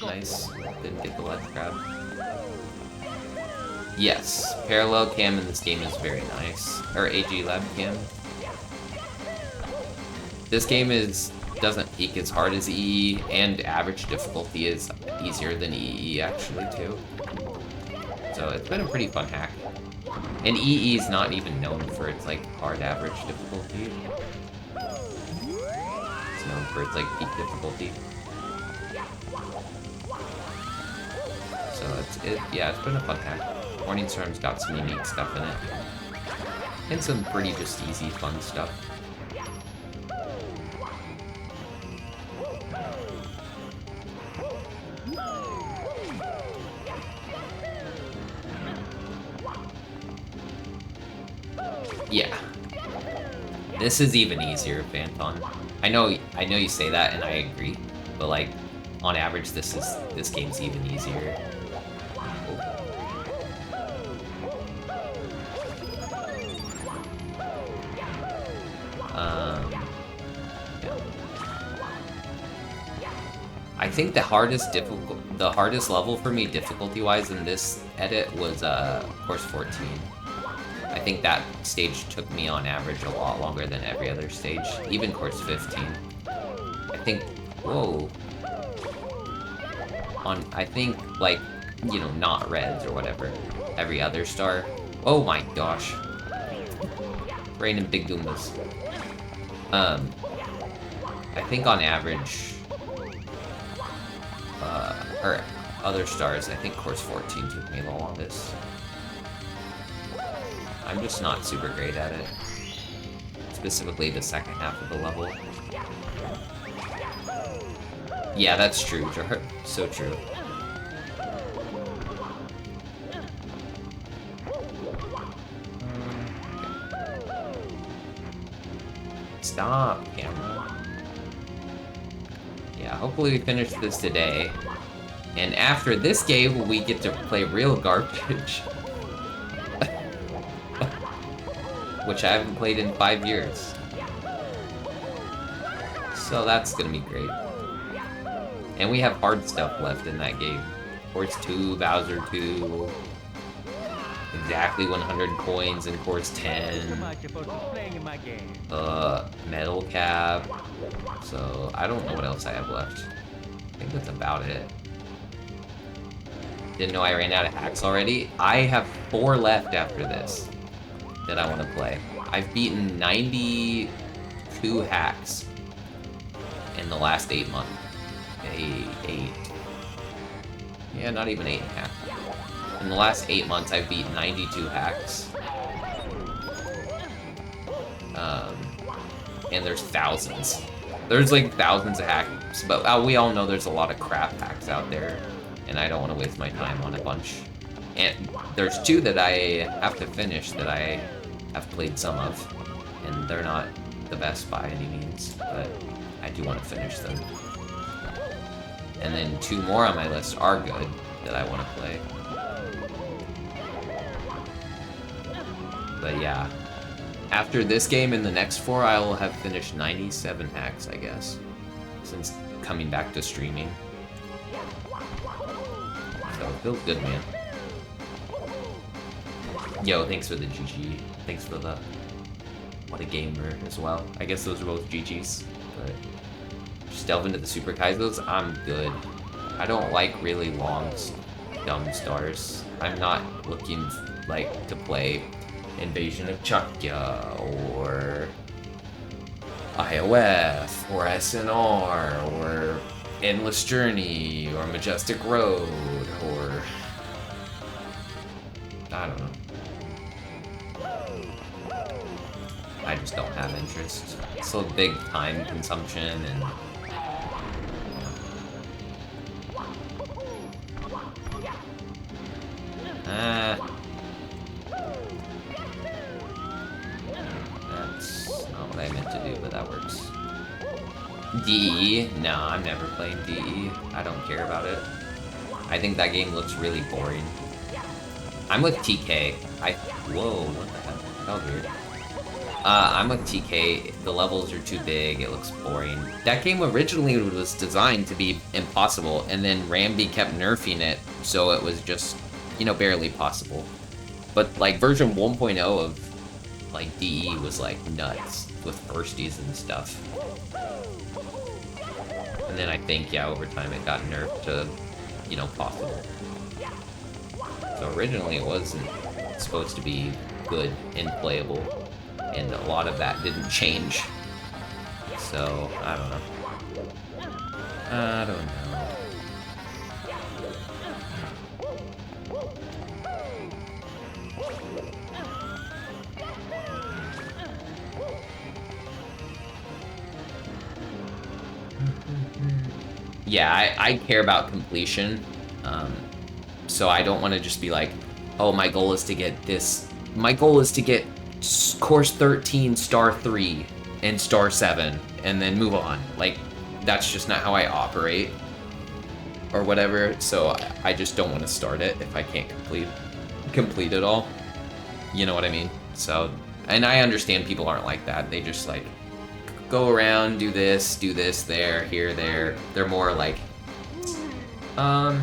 Nice. Didn't get the ledge grab. Yes, parallel cam in this game is very nice. Or AG lab cam. This game doesn't peak as hard as EE, and average difficulty is easier than EE actually too. So it's been a pretty fun hack. And EE is not even known for its like hard average difficulty. It's known for its like peak difficulty. So yeah, it's been a fun hack. Morningstorm's got some unique stuff in it. And some pretty just easy fun stuff. Yeah. This is even easier, Phantom. I know you say that and I agree, but like on average this game's even easier. I think the hardest level for me difficulty-wise in this edit was course 14. I think that stage took me on average a lot longer than every other stage, even course 15. I think, whoa. I think, like, you know, not reds or whatever, every other star. Oh my gosh. Raining big Goombas. I think on average, or other stars, I think course 14 took me the longest. I'm just not super great at it. Specifically the second half of the level. Yeah, that's true, so true. Stop, camera. Yeah, hopefully we finish this today. And after this game, we get to play real garbage. Which I haven't played in 5 years. So that's gonna be great. And we have hard stuff left in that game. Course 2, Bowser 2. Exactly 100 coins in course 10. Metal cap. So I don't know what else I have left. I think that's about it. Didn't know I ran out of hacks already. I have 4 left after this that I want to play. I've beaten 92 hacks in the last 8 months. 8. Yeah, not even 8.5. In the last 8 months, I've beaten 92 hacks. And there's thousands. There's like thousands of hacks, but we all know there's a lot of crap hacks out there, and I don't want to waste my time on a bunch. And there's 2 that I have to finish that I have played some of, and they're not the best by any means, but I do want to finish them. And then 2 more on my list are good that I want to play. But yeah, after this game and the next 4, I will have finished 97 hacks, I guess, since coming back to streaming. So it feels good, man. Yo, thanks for the GG. Thanks for the what a gamer as well. I guess those are both GGs, but just delve into the Super Kaizos. I'm good. I don't like really long, dumb stars. I'm not looking like to play Invasion of Chakya or IOF or SNR or Endless Journey or Majestic Road or I don't know. I just don't have interest. It's so big time consumption and that's not what I meant to do, but that works. DE? No, I'm never playing DE. I don't care about it. I think that game looks really boring. I'm with TK. Whoa, what the heck? That was weird. I'm with TK. The levels are too big. It looks boring. That game originally was designed to be impossible, and then Rambi kept nerfing it, so it was just, you know, barely possible. But, like, version 1.0 of, like, DE was, like, nuts with firsties and stuff. And then I think, yeah, over time it got nerfed to, you know, possible. So originally it wasn't supposed to be good and playable, and a lot of that didn't change. So, I don't know. I don't know. Yeah, I care about completion, so I don't want to just be like, oh, my goal is to get this. My goal is to get course 13, star 3, and star 7, and then move on. Like, that's just not how I operate, or whatever, so I just don't want to start it if I can't complete it all. You know what I mean? So, and I understand people aren't like that. They just, like, go around, do this, there, here, there. They're more like, fly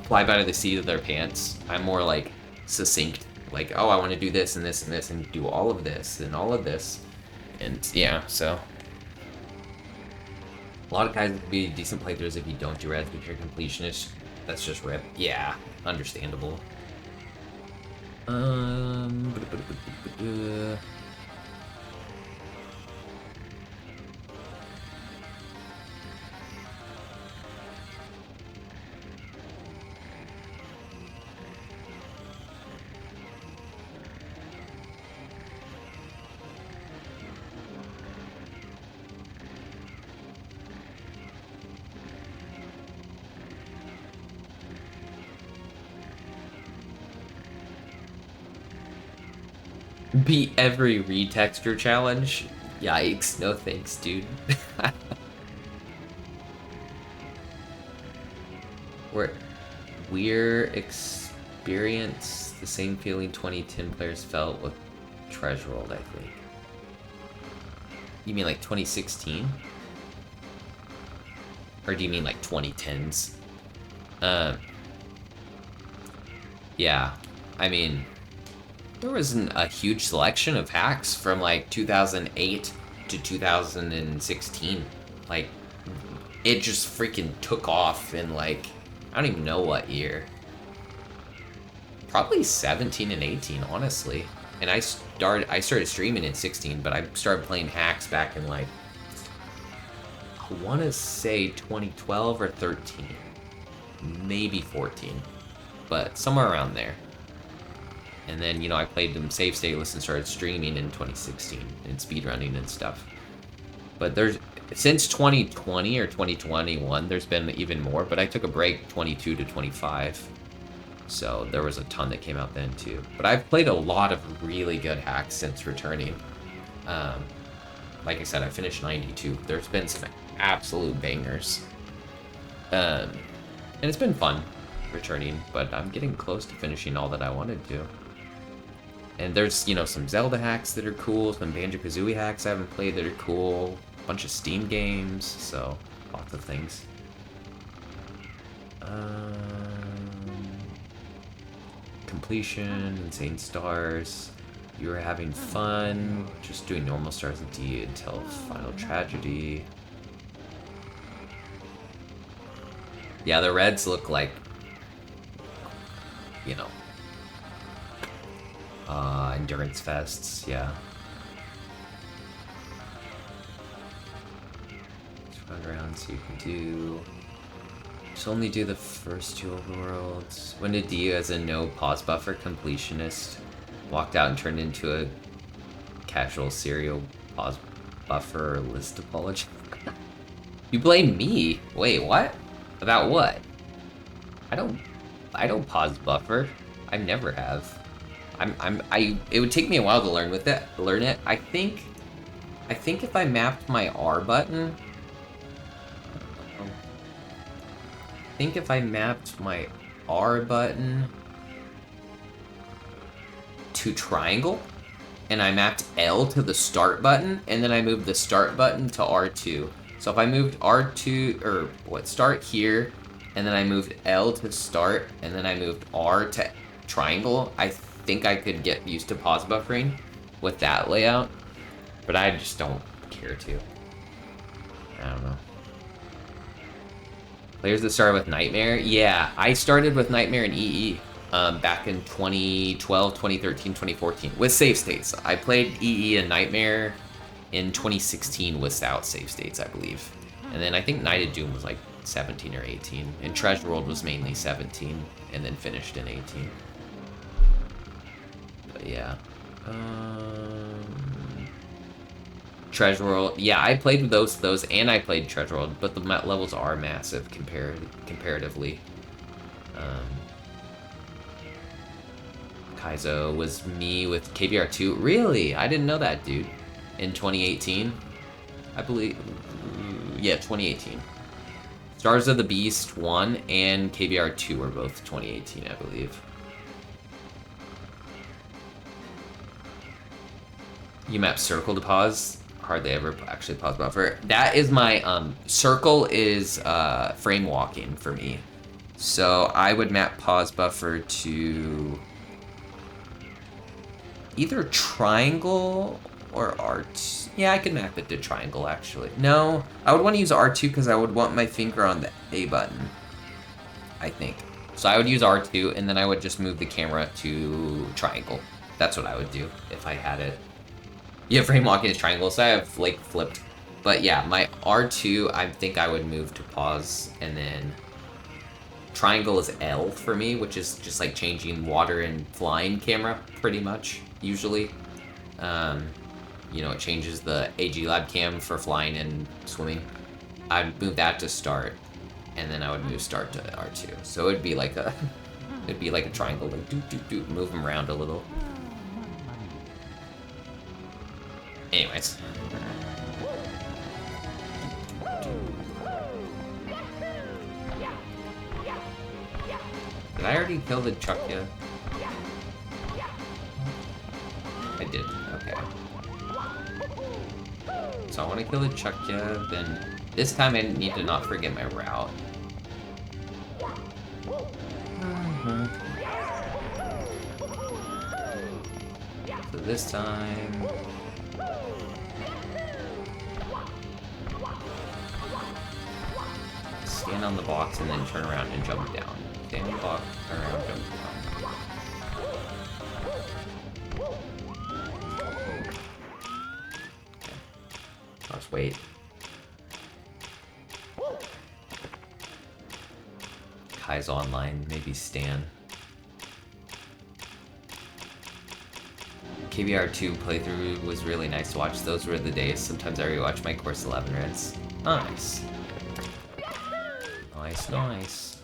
by the seat of their pants. I'm more like succinct. Like, oh, I want to do this and this and this and do all of this and all of this. And yeah, so. A lot of guys would be decent playthroughs if you don't do reds, but you're a completionist. That's just rip. Yeah, understandable. Beat every retexture challenge? Yikes, no thanks, dude. We're experience the same feeling 2010 players felt with Treasure World, I think. You mean like 2016? Or do you mean like 2010s? Yeah, I mean, there wasn't a huge selection of hacks from like 2008 to 2016. Like, it just freaking took off in like, I don't even know what year. Probably 17 and 18, honestly. And I started streaming in 16, but I started playing hacks back in like, I want to say 2012 or 13. Maybe 14. But somewhere around there. And then, you know, I played them Savestateless and started streaming in 2016 and speedrunning and stuff. But since 2020 or 2021, there's been even more, but I took a break 22 to 25. So there was a ton that came out then too. But I've played a lot of really good hacks since returning. Like I said, I finished 92. There's been some absolute bangers. And it's been fun returning, but I'm getting close to finishing all that I wanted to. And there's, you know, some Zelda hacks that are cool, some Banjo-Kazooie hacks I haven't played that are cool, a bunch of Steam games, so lots of things. Completion, insane stars. You were having fun, just doing normal stars and D until Final Tragedy. Yeah, the reds look like, you know, endurance fests, yeah. Just around so you can do. Just only do the first two overworlds. When did you, as a no pause buffer completionist, walked out and turned into a casual serial pause buffer or list apology? You blame me? Wait, what? About what? I don't pause buffer. I never have. It would take me a while to learn it. I think if I mapped my R button, to triangle, and I mapped L to the start button, and then I moved the start button to R2. So if I moved R2, or what, start here, and then I moved L to start, and then I moved R to triangle, I think I could get used to pause buffering with that layout, but I just don't care to. I don't know. Players that started with Nightmare? Yeah, I started with Nightmare in EE back in 2012, 2013, 2014 with save states. I played EE and Nightmare in 2016 without save states, I believe. And then I think Night of Doom was like 17 or 18. And Treasure World was mainly 17 and then finished in 18. But yeah. Treasure World, yeah, I played with those, and I played Treasure World, but the levels are massive comparatively. Kaizo was me with KBR2. Really? I didn't know that, dude. In 2018, I believe. Yeah, 2018. Stars of the Beast 1 and KBR2 were both 2018, I believe. You map circle to pause. Hardly ever actually pause buffer. That is my circle is frame walking for me. So I would map pause buffer to either triangle or R2. Yeah, I could map it to triangle actually. No, I would want to use R2 because I would want my finger on the A button, I think. So I would use R2 and then I would just move the camera to triangle. That's what I would do if I had it. Yeah, frame walking is triangle, so I have like flipped. But yeah, my R2, I think I would move to pause, and then triangle is L for me, which is just like changing water and flying camera, pretty much, usually. You know, it changes the AG Lab cam for flying and swimming. I'd move that to start, and then I would move start to R2. So it'd be like a triangle, like move them around a little. Anyways. Did I already kill the truck yet? I did, okay. So I want to kill the Chuckya, then this time I need to not forget my route. So this time... stand on the box and then turn around and jump down. Stand on the box, turn around, jump down. Okay. Let's wait. Kai's online, maybe Stan. KBR2 playthrough was really nice to watch. Those were the days. Sometimes I rewatch my Course 11 runs. Nice. Nice, nice.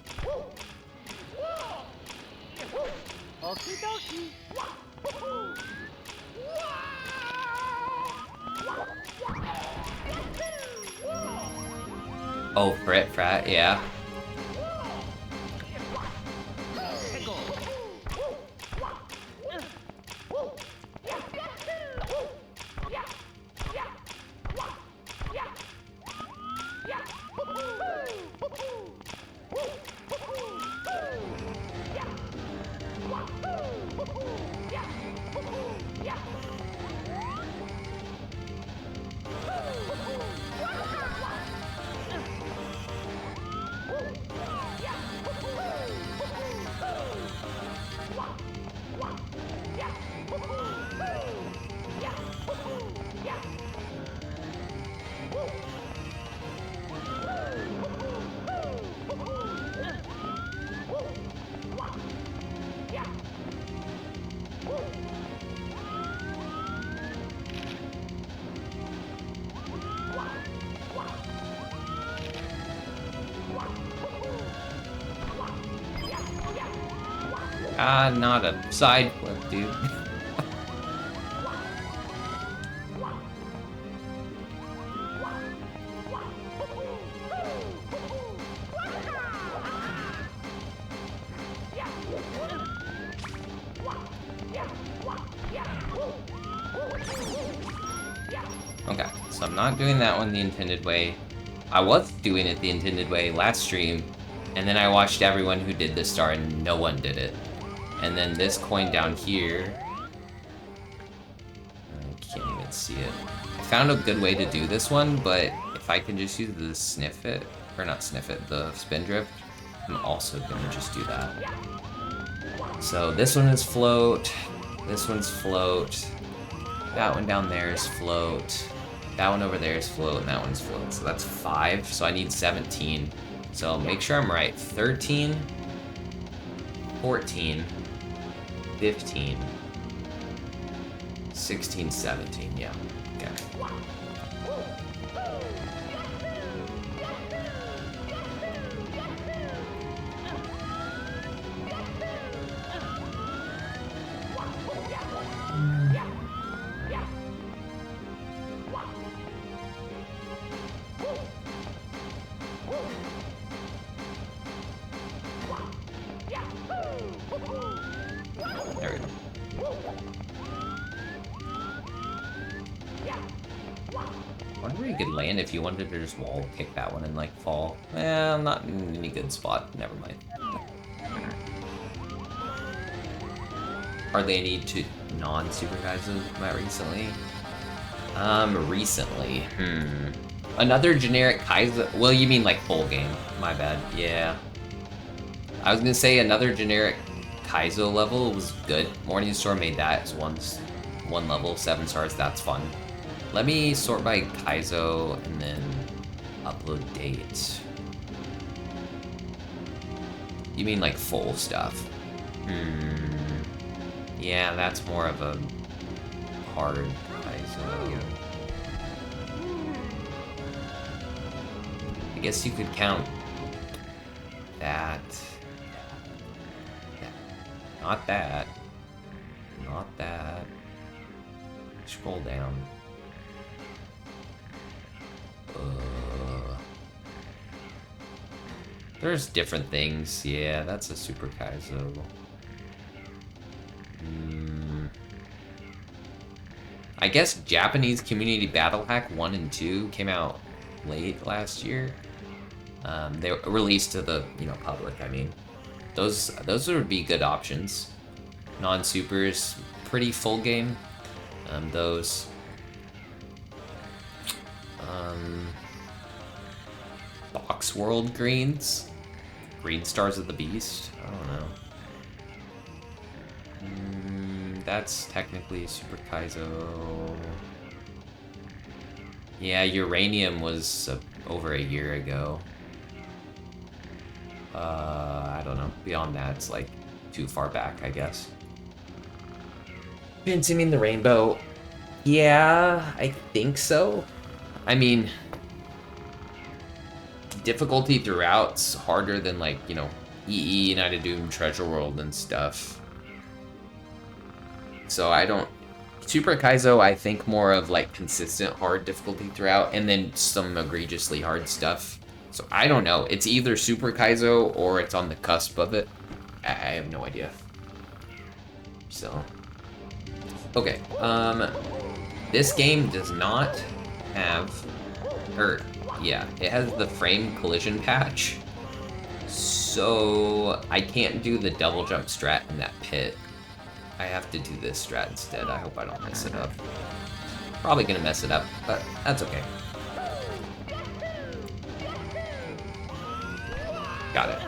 Oh, frat, yeah. Not a side flip, dude. So I'm not doing that one the intended way. I was doing it the intended way last stream, and then I watched everyone who did this star and no one did it. And then this coin down here, I can't even see it. I found a good way to do this one, but if I can just use the sniff it, or not sniff it, the spin drift, I'm also gonna just do that. So this one is float, this one's float, that one down there is float, that one over there is float, and that one's float. So that's 5, so I need 17. So make sure I'm right. 13, 14, 15, 16, 17, yeah. Okay. There we go. I wonder where you could land if you wanted to just wall kick that one and like fall. I'm not in any good spot. Never mind. Hardly any to non-super guys I've met recently. Recently. Another generic Kaizo. Well, you mean like full game. My bad. Yeah. I was gonna say another generic Kaizo level was good. Morningstar made that as one level, 7 stars. That's fun. Let me sort by Kaizo and then upload date. You mean like full stuff? Yeah, that's more of a hard Kaizo. I guess you could count that. Not that. Not that. Scroll down. There's different things. Yeah, that's a Super Kaizo. I guess Japanese Community Battle Hack 1 and 2 came out late last year. They were released to the public. I mean, those would be good options. Non-supers, pretty full game. Those. Box World Greens. Green Stars of the Beast. I don't know. That's technically Super Kaizo. Yeah, Uranium was over a year ago. I don't know. Beyond that, it's like too far back, I guess. Consuming the Rainbow. Yeah, I think so. I mean, difficulty throughout's harder than like, EE, United Doom, Treasure World and stuff. So I don't... Super Kaizo, I think more of like consistent hard difficulty throughout and then some egregiously hard stuff. So I don't know. It's either Super Kaizo or it's on the cusp of it. I have no idea. So... Okay, this game does not have... yeah, it has the frame collision patch. So I can't do the double jump strat in that pit. I have to do this strat instead. I hope I don't mess it up. Probably gonna mess it up, but that's okay. Got it.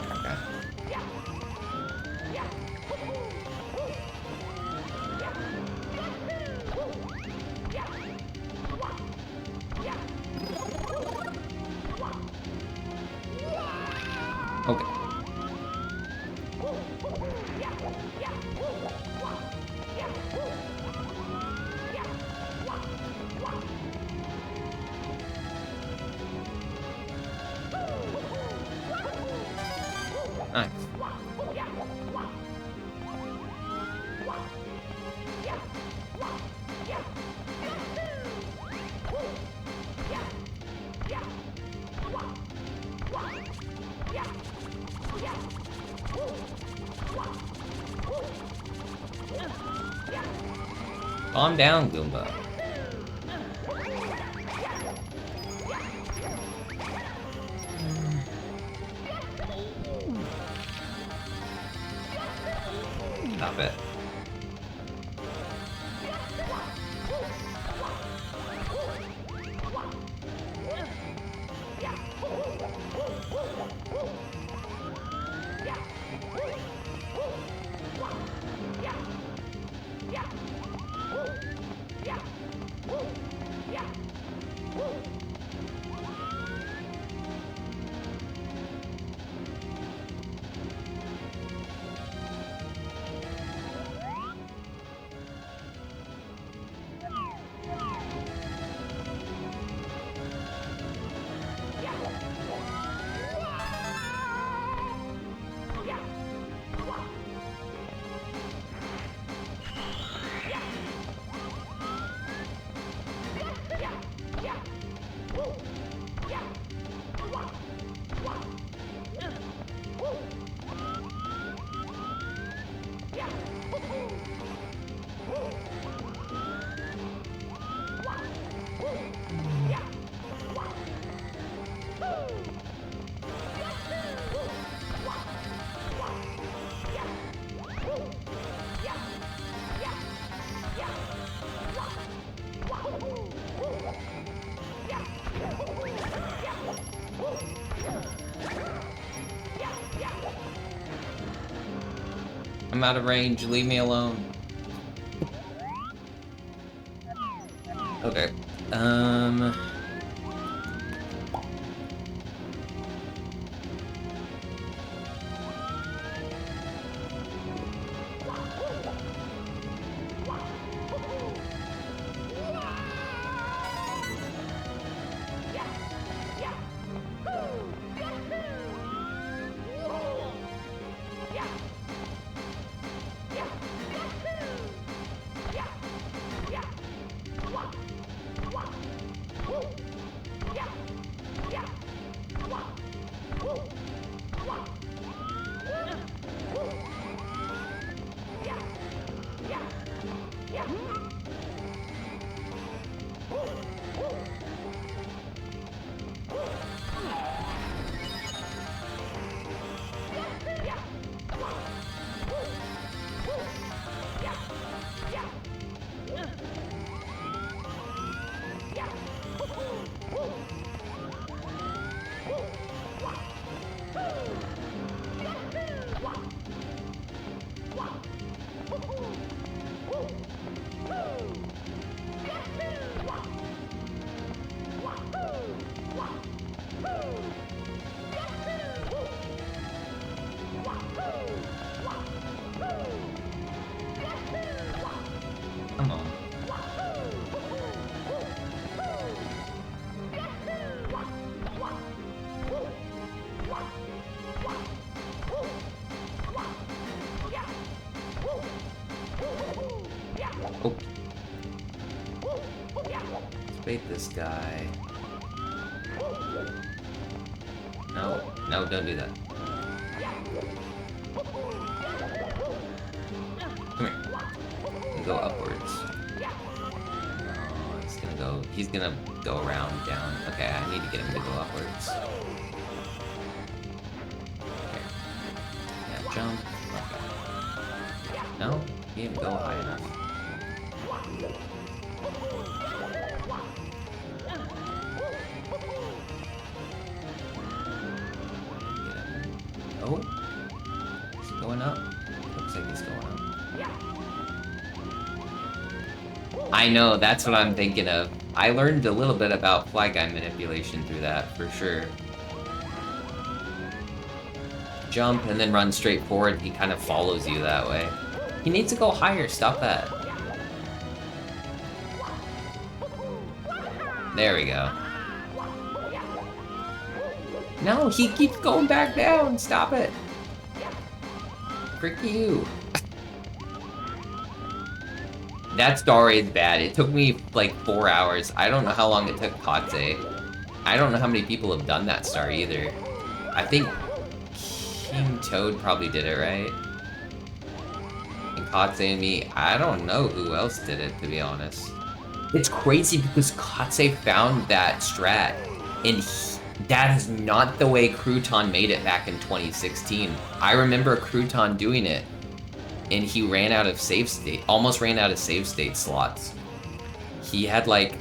Okay. Okay. Nice. Calm down, Goomba. Stop it. I'm out of range, leave me alone. Okay. Come on. Oh. Let's bait this guy. No, no, don't do that. Come here. Go upwards. No, he's gonna go around, down. Okay, I need to get him to go upwards. Okay. Yeah, jump. Okay. No, he didn't go high enough. Oh, he's going up. Looks like he's going up. I know, that's what I'm thinking of. I learned a little bit about fly guy manipulation through that, for sure. Jump and then run straight forward, he kind of follows you that way. He needs to go higher, stop that. There we go. No, he keeps going back down, stop it. Frick you. That story is bad. It took me like 4 hours. I don't know how long it took Katse. I don't know how many people have done that star either. I think King Toad probably did it, right? And Katse and me. I don't know who else did it, to be honest. It's crazy because Katse found that strat, and that is not the way Crouton made it back in 2016. I remember Crouton doing it. and he ran out of save state, almost ran out of save state slots. He had like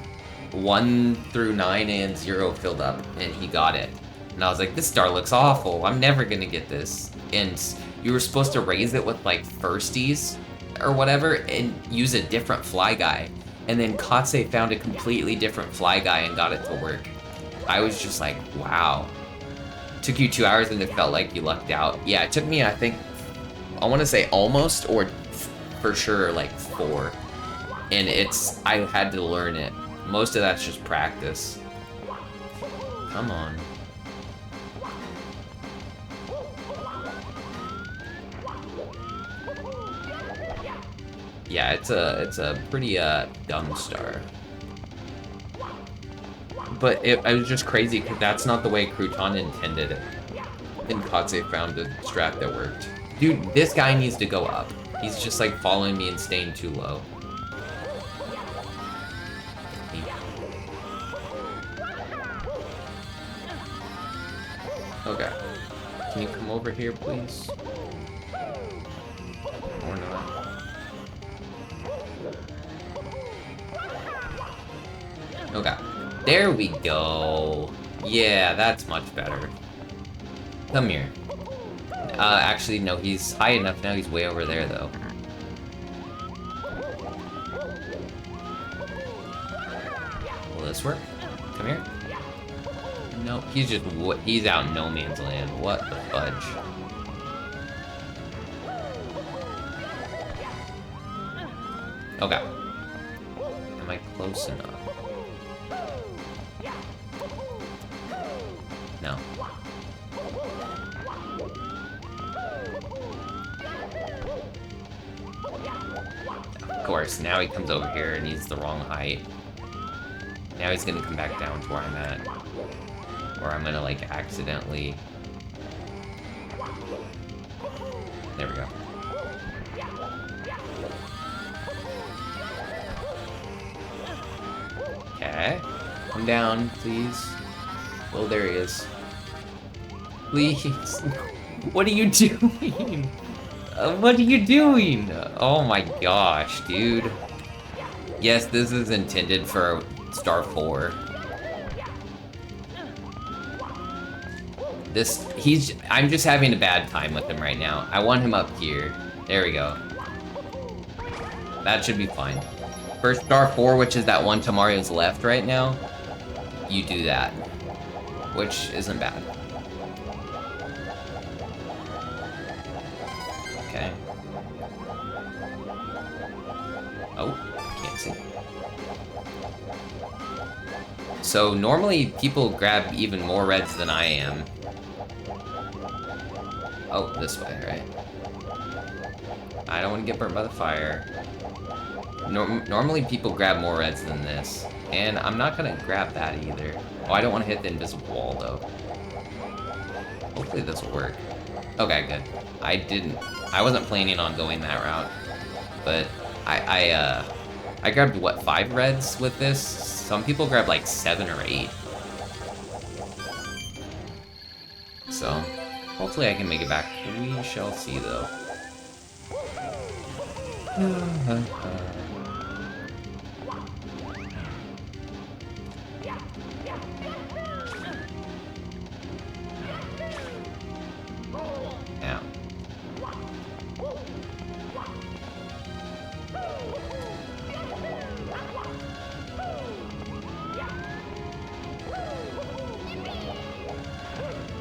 1 through 9 and 0 filled up, and he got it. And I was like, this star looks awful. I'm never gonna get this. And you were supposed to raise it with like firsties or whatever and use a different fly guy. And then Katse found a completely different fly guy and got it to work. I was just like, wow. Took you 2 hours and it felt like you lucked out. Yeah, it took me, I think, I want to say almost or for sure like 4. And I had to learn it. Most of that's just practice. Come on. Yeah, it's a pretty dumb star. But it was just crazy because that's not the way Crouton intended it. And Katse found a strat that worked. Dude, this guy needs to go up. He's just like following me and staying too low. Okay. Can you come over here, please? Or not. Okay. There we go. Yeah, that's much better. Come here. Actually, no, he's high enough now. He's way over there, though. Will this work? Come here. No, he's out in no man's land. What the fudge? Okay. Am I close enough? No. Of course, now he comes over here and he's the wrong height. Now he's gonna come back down to where I'm at. Or I'm gonna, like, accidentally... There we go. Okay. Come down, please. Oh, there he is. Please. What are you doing? What are you doing? Oh my gosh, dude. Yes, this is intended for Star 4. I'm just having a bad time with him right now. I want him up here. There we go. That should be fine. For Star 4, which is that one to Mario's left right now, you do that. Which isn't bad. Okay. Oh, can't see. So normally people grab even more reds than I am. Oh, this way, right? I don't want to get burnt by the fire. Normally people grab more reds than this. And I'm not gonna grab that either. Oh, I don't want to hit the invisible wall, though. Hopefully this will work. Okay, good. I wasn't planning on going that route. But I grabbed, what, 5 reds with this? Some people grab like 7 or 8. So, hopefully I can make it back. We shall see, though. Now.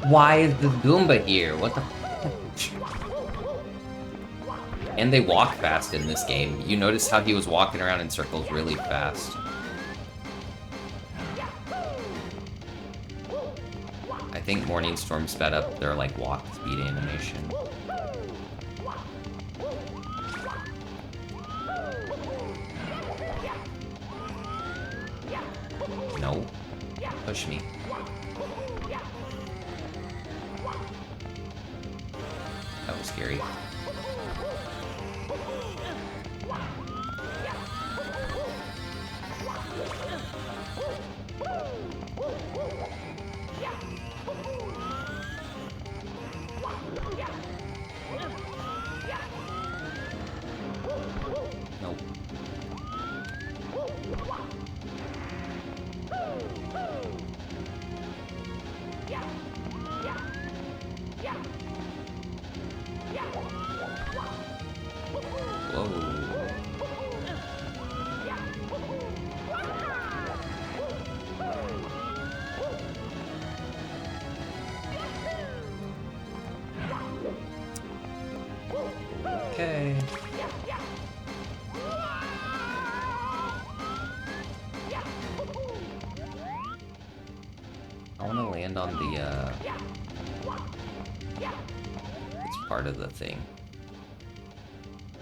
Why is this Goomba here? What the f***? And they walk fast in this game. You notice how he was walking around in circles really fast. I think Morningstorm sped up their, like, walk speed animation. No. Push me. That was scary. Okay. I want to land on the, it's part of the thing.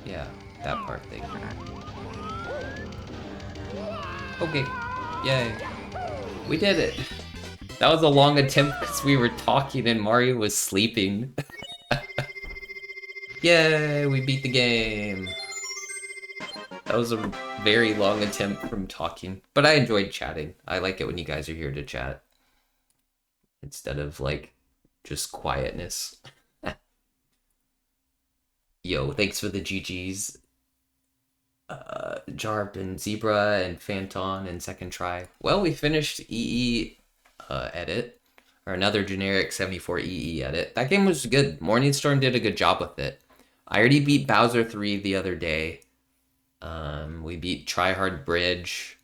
Yeah, that part thing. Okay. Yay. We did it. That was a long attempt because we were talking and Mario was sleeping. Yay, we beat the game. That was a very long attempt from talking, but I enjoyed chatting. I like it when you guys are here to chat instead of like just quietness. Yo, thanks for the GGs. Jarp and Zebra and Phanton and Second Try. Well, we finished EE edit, or another generic 74EE edit. That game was good. Morningstorm did a good job with it. I already beat Bowser 3 the other day. We beat Tryhard Bridge.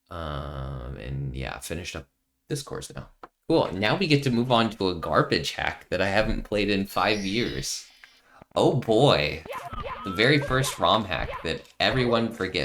And yeah, finished up this course now. Cool, now we get to move on to a garbage hack that I haven't played in 5 years. Oh boy. The very first ROM hack that everyone forgets.